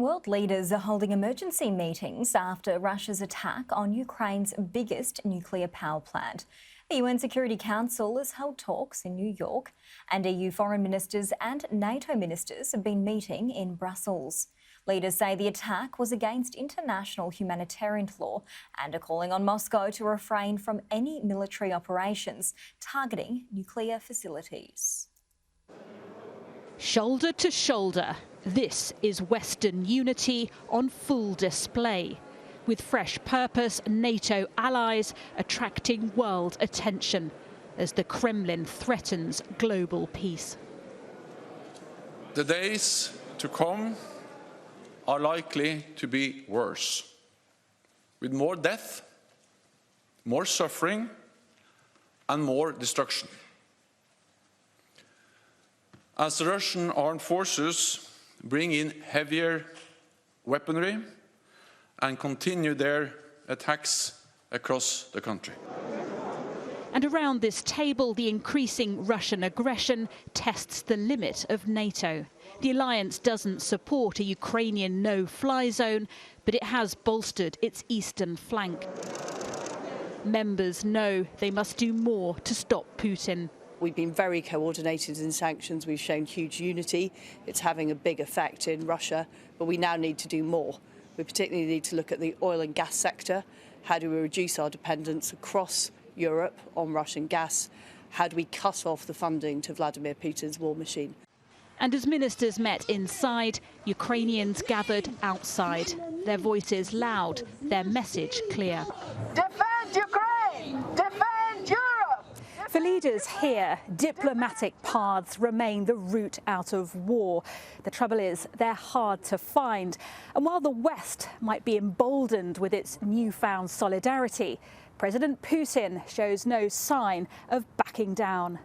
World leaders are holding emergency meetings after Russia's attack on Ukraine's biggest nuclear power plant. The UN Security Council has held talks in New York, and EU foreign ministers and NATO ministers have been meeting in Brussels. Leaders say the attack was against international humanitarian law and are calling on Moscow to refrain from any military operations targeting nuclear facilities. Shoulder to shoulder, this is Western unity on full display. With fresh purpose, NATO allies attracting world attention as the Kremlin threatens global peace. The days to come are likely to be worse, with more death, more suffering, and more destruction. As the Russian armed forces bring in heavier weaponry and continue their attacks across the country. And around this table, the increasing Russian aggression tests the limit of NATO. The alliance doesn't support a Ukrainian no-fly zone, but it has bolstered its eastern flank. Members know they must do more to stop Putin. We've been very coordinated in sanctions. We've shown huge unity. It's having a big effect in Russia, but we now need to do more. We particularly need to look at the oil and gas sector. How do we reduce our dependence across Europe on Russian gas? How do we cut off the funding to Vladimir Putin's war machine? And as ministers met inside, Ukrainians gathered outside. Their voices loud, their message clear. Defend Ukraine! Defend Europe! For leaders here, diplomatic paths remain the route out of war. The trouble is, they're hard to find. And while the West might be emboldened with its newfound solidarity, President Putin shows no sign of backing down.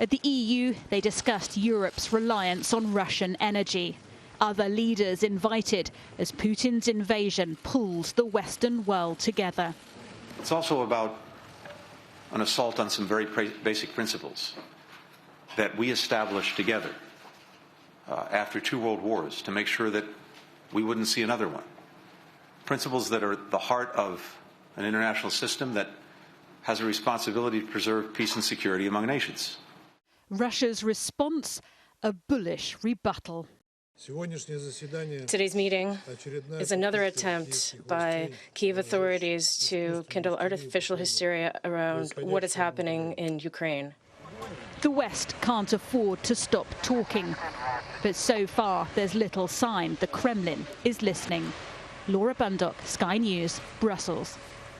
At the EU, they discussed Europe's reliance on Russian energy. Other leaders invited as Putin's invasion pulls the Western world together. It's also about an assault on some very basic principles that we established together after 2 world wars to make sure that we wouldn't see another one. Principles that are at the heart of an international system that has a responsibility to preserve peace and security among nations. Russia's response, a bullish rebuttal. Today's meeting is another attempt by Kyiv authorities to kindle artificial hysteria around what is happening in Ukraine. The West can't afford to stop talking. But so far, there's little sign the Kremlin is listening. Laura Bundock, Sky News, Brussels.